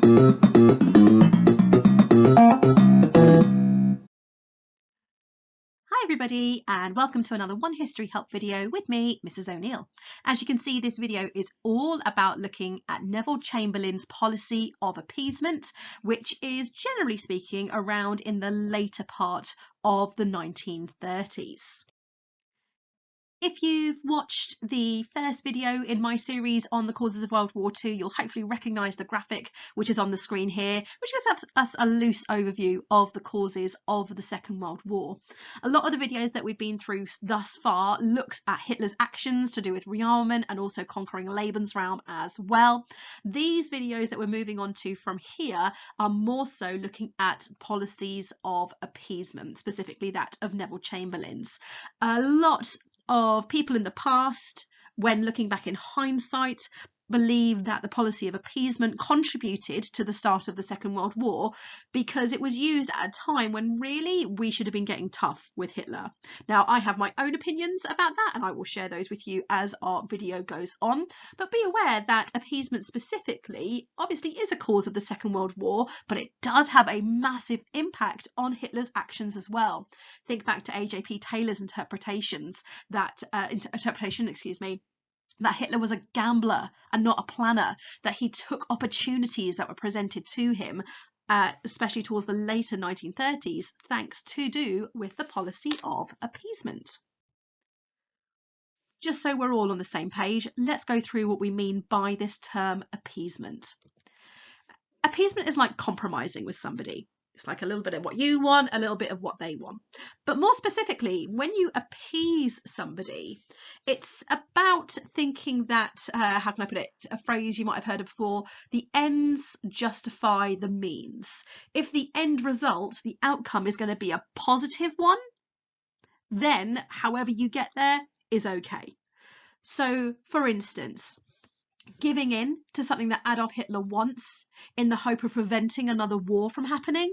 Hi everybody, and welcome to another One History Help video with me, Mrs. O'Neill. As you can see, this video is all about looking at Neville Chamberlain's policy of appeasement, which is generally speaking around in the later part of the 1930s. If you've watched the first video in my series on the causes of World War II, you'll hopefully recognise the graphic which is on the screen here, which gives us a loose overview of the causes of the Second World War. A lot of the videos that we've been through thus far looks at Hitler's actions to do with rearmament and also conquering Lebensraum as well. These videos that we're moving on to from here are more so looking at policies of appeasement, specifically that of Neville Chamberlain's. A lot of people in the past, when looking back in hindsight, believe that the policy of appeasement contributed to the start of the Second World War because it was used at a time when really we should have been getting tough with Hitler. Now, I have my own opinions about that, and I will share those with you as our video goes on, but be aware that appeasement specifically obviously is a cause of the Second World War, but it does have a massive impact on Hitler's actions as well. Think back to A.J.P. Taylor's interpretation, that Hitler was a gambler and not a planner, that he took opportunities that were presented to him, especially towards the later 1930s, thanks to do with the policy of appeasement. Just so we're all on the same page, let's go through what we mean by this term appeasement. Appeasement is like compromising with somebody. It's like a little bit of what you want, a little bit of what they want. But more specifically, when you appease somebody, it's about thinking that, how can I put it, a phrase you might have heard of before, the ends justify the means. If the end result, the outcome is going to be a positive one, then however you get there is okay. So, for instance, giving in to something that Adolf Hitler wants in the hope of preventing another war from happening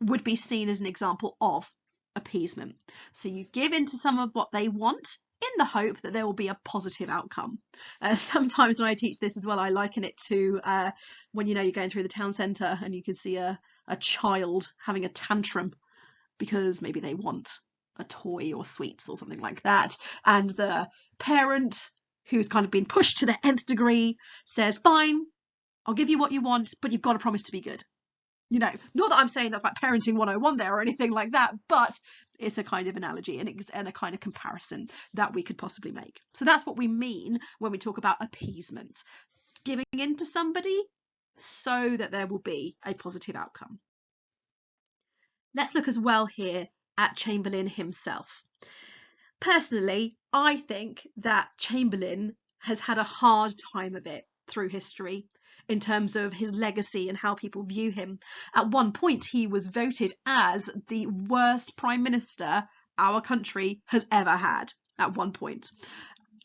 would be seen as an example of appeasement. So you give in to some of what they want in the hope that there will be a positive outcome. Sometimes when I teach this as well, I liken it to when you're going through the town centre and you can see a child having a tantrum because maybe they want a toy or sweets or something like that, and the parent, who's kind of been pushed to the nth degree, says, fine, I'll give you what you want, but you've got to promise to be good. Not that I'm saying that's like parenting 101 there or anything like that, but it's a kind of analogy and a kind of comparison that we could possibly make. So that's what we mean when we talk about appeasement. Giving in to somebody so that there will be a positive outcome. Let's look as well here at Chamberlain himself. Personally, I think that Chamberlain has had a hard time of it through history in terms of his legacy and how people view him. At one point, he was voted as the worst prime minister our country has ever had at one point.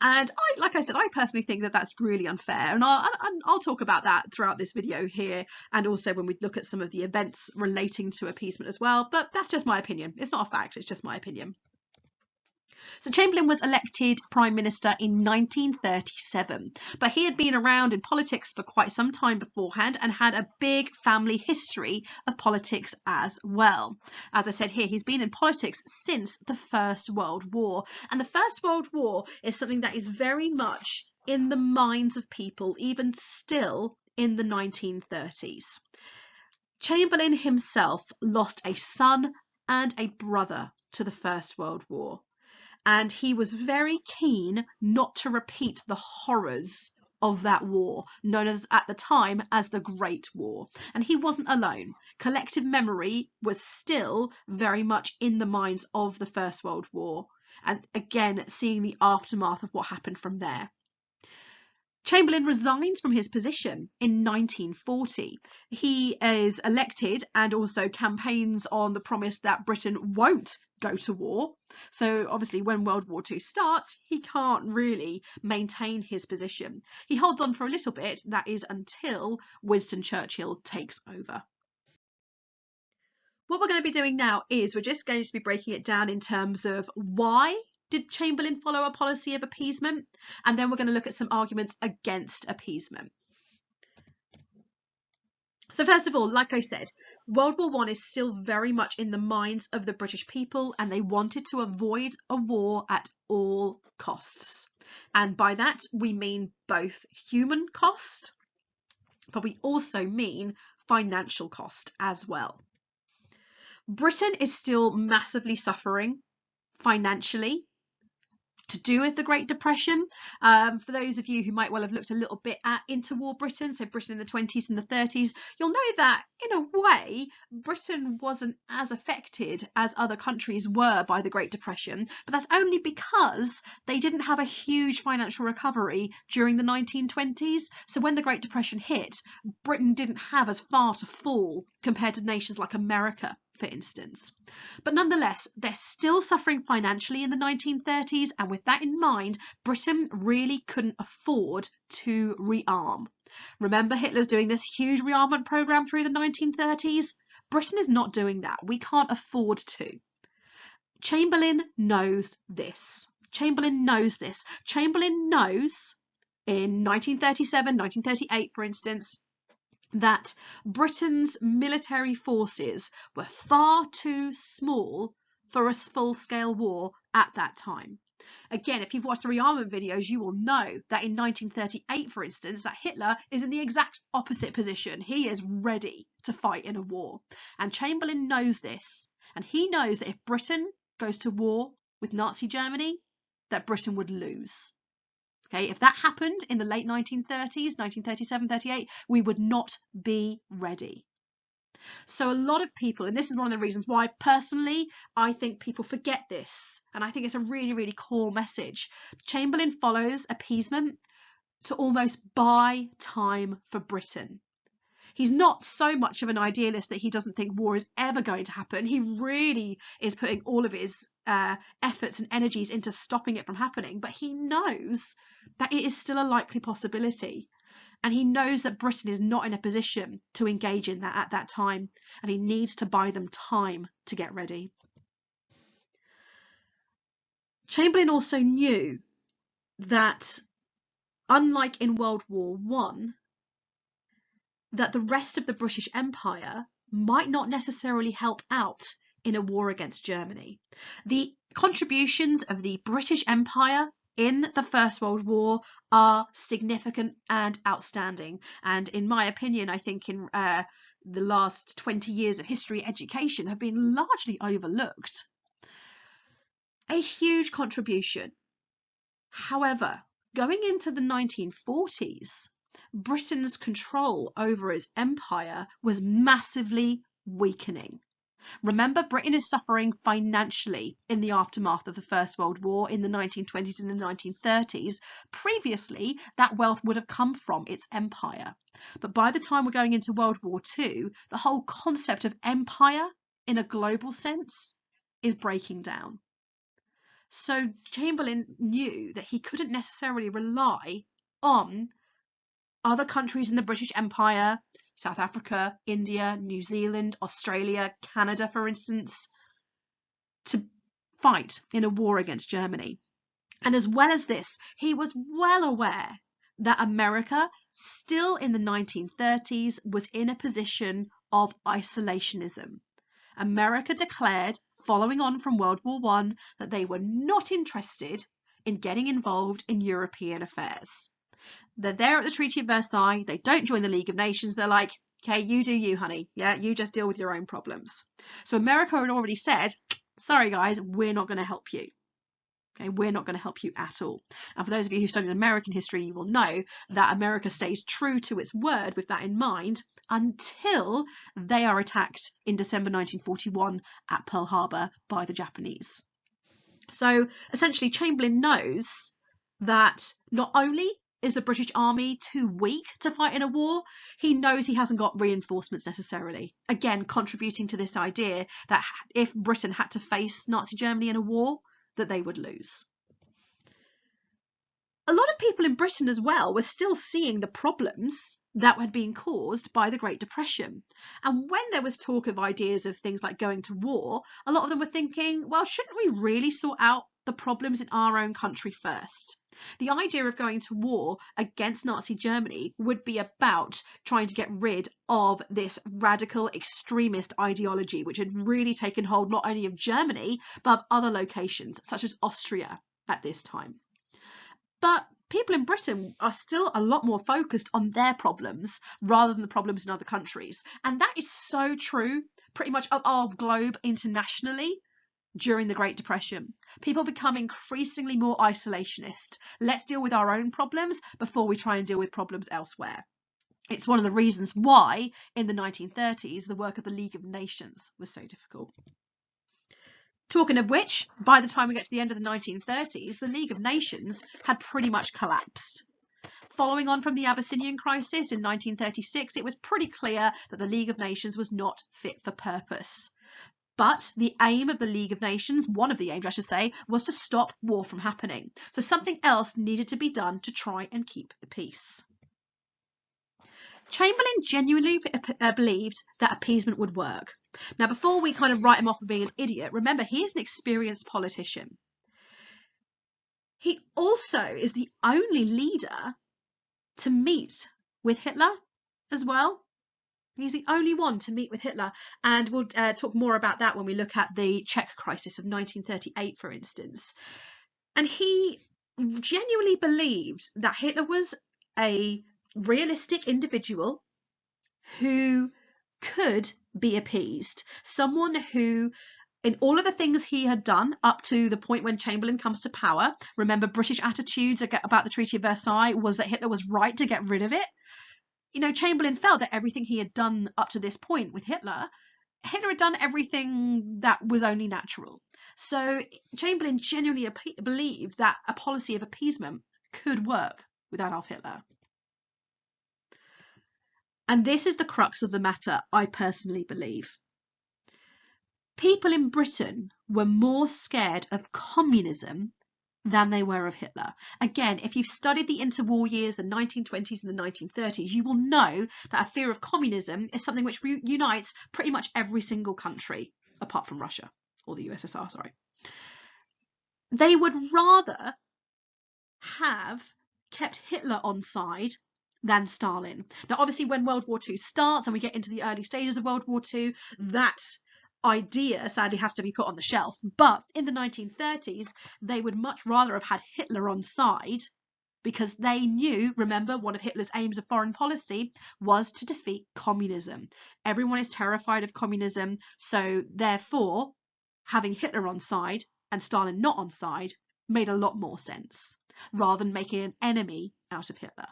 And like I said, I personally think that that's really unfair. And I'll talk about that throughout this video here, and also when we look at some of the events relating to appeasement as well. But that's just my opinion. It's not a fact, it's just my opinion. So Chamberlain was elected Prime Minister in 1937, but he had been around in politics for quite some time beforehand and had a big family history of politics as well. As I said here, he's been in politics since the First World War, and the First World War is something that is very much in the minds of people, even still in the 1930s. Chamberlain himself lost a son and a brother to the First World War. And he was very keen not to repeat the horrors of that war, known as at the time as the Great War. And he wasn't alone. Collective memory was still very much in the minds of the First World War. And again, seeing the aftermath of what happened from there. Chamberlain resigns from his position in 1940. He is elected and also campaigns on the promise that Britain won't go to war. So obviously when World War II starts, he can't really maintain his position. He holds on for a little bit, that is until Winston Churchill takes over. What we're going to be doing now is we're just going to be breaking it down in terms of why did Chamberlain follow a policy of appeasement? And then we're going to look at some arguments against appeasement. So first of all, like I said, World War I is still very much in the minds of the British people, and they wanted to avoid a war at all costs. And by that, we mean both human cost, but we also mean financial cost as well. Britain is still massively suffering financially to do with the Great Depression. For those of you who might well have looked a little bit at interwar Britain, so Britain in the 20s and the 30s, you'll know that in a way Britain wasn't as affected as other countries were by the Great Depression, but that's only because they didn't have a huge financial recovery during the 1920s. So when the Great Depression hit, Britain didn't have as far to fall compared to nations like America, for instance. But nonetheless, they're still suffering financially in the 1930s, and with that in mind, Britain really couldn't afford to rearm. Remember, Hitler's doing this huge rearmament program through the 1930s? Britain is not doing that. We can't afford to. Chamberlain knows this. Chamberlain knows this. Chamberlain knows in 1937, 1938, for instance, that Britain's military forces were far too small for a full-scale war at that time. Again, if you've watched the rearmament videos, you will know that in 1938, for instance, that Hitler is in the exact opposite position. He is ready to fight in a war. And Chamberlain knows this. And he knows that if Britain goes to war with Nazi Germany, that Britain would lose. Okay, if that happened in the late 1930s, 1937, 38, we would not be ready. So a lot of people, and this is one of the reasons why personally I think people forget this, and I think it's a really, really core message. Chamberlain follows appeasement to almost buy time for Britain. He's not so much of an idealist that he doesn't think war is ever going to happen. He really is putting all of his efforts and energies into stopping it from happening, but he knows that it is still a likely possibility. And he knows that Britain is not in a position to engage in that at that time, and he needs to buy them time to get ready. Chamberlain also knew that, unlike in World War I, that the rest of the British Empire might not necessarily help out in a war against Germany. The contributions of the British Empire in the First World War are significant and outstanding. And in my opinion, I think in the last 20 years of history education have been largely overlooked. A huge contribution. However, going into the 1940s, Britain's control over its empire was massively weakening. Remember, Britain is suffering financially in the aftermath of the First World War in the 1920s and the 1930s. Previously, that wealth would have come from its empire. But by the time we're going into World War II, the whole concept of empire in a global sense is breaking down. So Chamberlain knew that he couldn't necessarily rely on other countries in the British Empire, South Africa, India, New Zealand, Australia, Canada, for instance, to fight in a war against Germany. And as well as this, he was well aware that America, still in the 1930s, was in a position of isolationism. America declared, following on from World War I, that they were not interested in getting involved in European affairs. They're there at the Treaty of Versailles. They don't join the League of Nations. They're like, okay, you do you, honey. Yeah, you just deal with your own problems. So America had already said, sorry, guys, we're not going to help you. Okay, we're not going to help you at all. And for those of you who studied American history, you will know that America stays true to its word with that in mind until they are attacked in December 1941 at Pearl Harbor by the Japanese. So essentially, Chamberlain knows that not only is the British Army too weak to fight in a war, he knows he hasn't got reinforcements necessarily. Again, contributing to this idea that if Britain had to face Nazi Germany in a war, that they would lose. A lot of people in Britain as well were still seeing the problems that had been caused by the Great Depression. And when there was talk of ideas of things like going to war, a lot of them were thinking, well, shouldn't we really sort out the problems in our own country first. The idea of going to war against Nazi Germany would be about trying to get rid of this radical extremist ideology, which had really taken hold not only of Germany, but of other locations, such as Austria at this time. But people in Britain are still a lot more focused on their problems rather than the problems in other countries. And that is so true pretty much of our globe internationally. During the Great Depression, people become increasingly more isolationist. Let's deal with our own problems before we try and deal with problems elsewhere. It's one of the reasons why in the 1930s the work of the League of Nations was so difficult. Talking of which, by the time we get to the end of the 1930s, the League of Nations had pretty much collapsed. Following on from the Abyssinian crisis in 1936, it was pretty clear that the League of Nations was not fit for purpose. But the aim of the League of Nations, one of the aims I should say, was to stop war from happening. So something else needed to be done to try and keep the peace. Chamberlain genuinely believed that appeasement would work. Now, before we kind of write him off for being an idiot, remember, he is an experienced politician. He also is the only leader to meet with Hitler as well. He's the only one to meet with Hitler, and we'll talk more about that when we look at the Czech crisis of 1938, for instance. And he genuinely believed that Hitler was a realistic individual who could be appeased, someone who, in all of the things he had done up to the point when Chamberlain comes to power, remember British attitudes about the Treaty of Versailles was that Hitler was right to get rid of it. You know, Chamberlain felt that everything he had done up to this point with Hitler had done everything that was only natural. So Chamberlain genuinely believed that a policy of appeasement could work with Adolf Hitler. And this is the crux of the matter, I personally believe. People in Britain were more scared of communism than they were of Hitler. Again, if you've studied the interwar years, the 1920s and the 1930s, you will know that a fear of communism is something which unites pretty much every single country, apart from Russia, or the USSR, sorry. They would rather have kept Hitler on side than Stalin. Now, obviously, when World War II starts and we get into the early stages of World War II, that idea sadly has to be put on the shelf. But in the 1930s, they would much rather have had Hitler on side because they knew, remember, one of Hitler's aims of foreign policy was to defeat communism. Everyone is terrified of communism, so therefore having Hitler on side and Stalin not on side made a lot more sense, rather than making an enemy out of Hitler.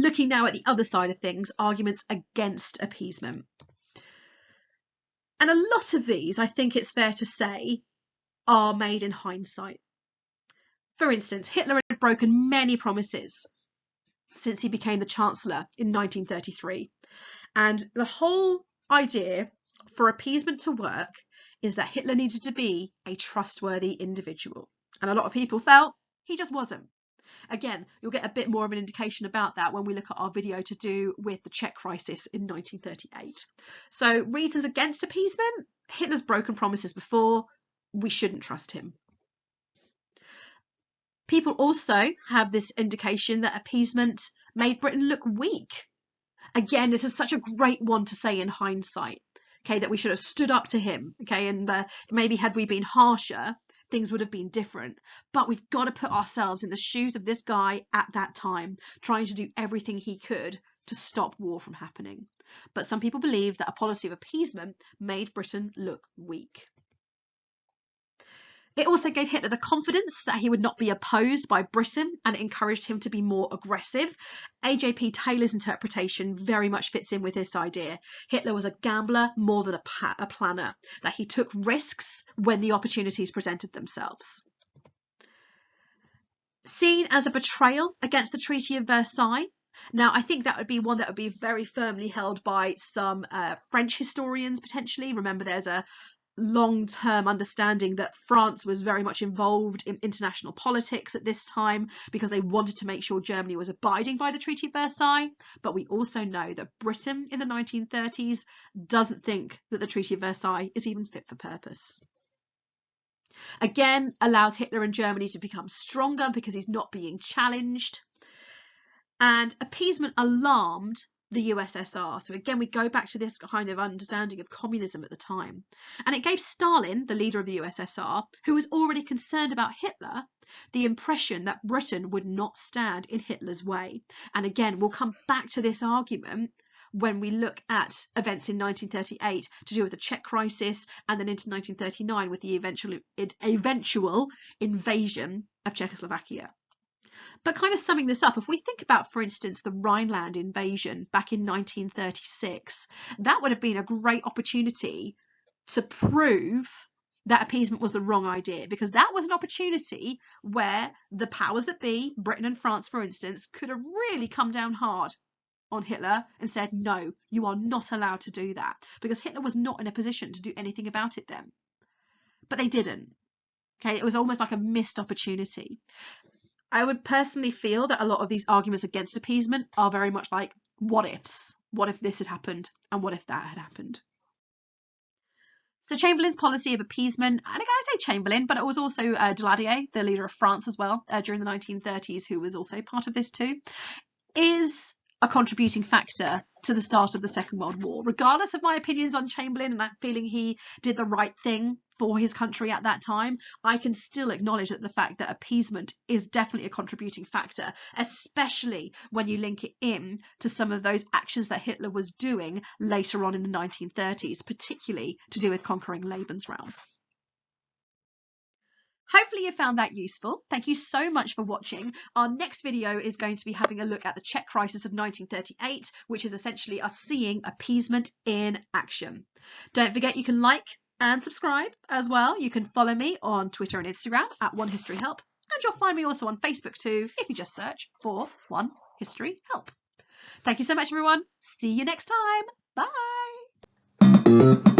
Looking now at the other side of things, arguments against appeasement. And a lot of these, I think it's fair to say, are made in hindsight. For instance, Hitler had broken many promises since he became the Chancellor in 1933. And the whole idea for appeasement to work is that Hitler needed to be a trustworthy individual. And a lot of people felt he just wasn't. Again, you'll get a bit more of an indication about that when we look at our video to do with the Czech crisis in 1938. So, reasons against appeasement: Hitler's broken promises before, we shouldn't trust him. People also have this indication that appeasement made Britain look weak. Again, this is such a great one to say in hindsight, okay, that we should have stood up to him, okay, and maybe had we been harsher, things would have been different. But we've got to put ourselves in the shoes of this guy at that time, trying to do everything he could to stop war from happening. But some people believe that a policy of appeasement made Britain look weak. It also gave Hitler the confidence that he would not be opposed by Britain, and it encouraged him to be more aggressive. A.J.P. Taylor's interpretation very much fits in with this idea. Hitler was a gambler more than a planner, that he took risks when the opportunities presented themselves. Seen as a betrayal against the Treaty of Versailles. Now, I think that would be one that would be very firmly held by some French historians, potentially. Remember, there's a long-term understanding that France was very much involved in international politics at this time because they wanted to make sure Germany was abiding by the Treaty of Versailles. But we also know that Britain in the 1930s doesn't think that the Treaty of Versailles is even fit for purpose. Again, allows Hitler and Germany to become stronger because he's not being challenged. And appeasement alarmed the USSR. So again, we go back to this kind of understanding of communism at the time. And it gave Stalin, the leader of the USSR, who was already concerned about Hitler, the impression that Britain would not stand in Hitler's way. And again, we'll come back to this argument when we look at events in 1938 to do with the Czech crisis, and then into 1939 with the eventual invasion of Czechoslovakia. But kind of summing this up, if we think about, for instance, the Rhineland invasion back in 1936, that would have been a great opportunity to prove that appeasement was the wrong idea, because that was an opportunity where the powers that be, Britain and France, for instance, could have really come down hard on Hitler and said, no, you are not allowed to do that, because Hitler was not in a position to do anything about it then. But they didn't. Okay, it was almost like a missed opportunity. I would personally feel that a lot of these arguments against appeasement are very much like what ifs. What if this had happened? And what if that had happened? So Chamberlain's policy of appeasement, and I say Chamberlain, but it was also Daladier, the leader of France as well, during the 1930s, who was also part of this too, is a contributing factor to the start of the Second World War. Regardless of my opinions on Chamberlain and that feeling he did the right thing for his country at that time, I can still acknowledge that the fact that appeasement is definitely a contributing factor, especially when you link it in to some of those actions that Hitler was doing later on in the 1930s, particularly to do with conquering Lebensraum. Hopefully you found that useful. Thank you so much for watching. Our next video is going to be having a look at the Czech crisis of 1938, which is essentially us seeing appeasement in action. Don't forget you can like and subscribe as well. You can follow me on Twitter and Instagram at One History Help, and you'll find me also on Facebook too if you just search for One History Help. Thank you so much, everyone. See you next time. Bye.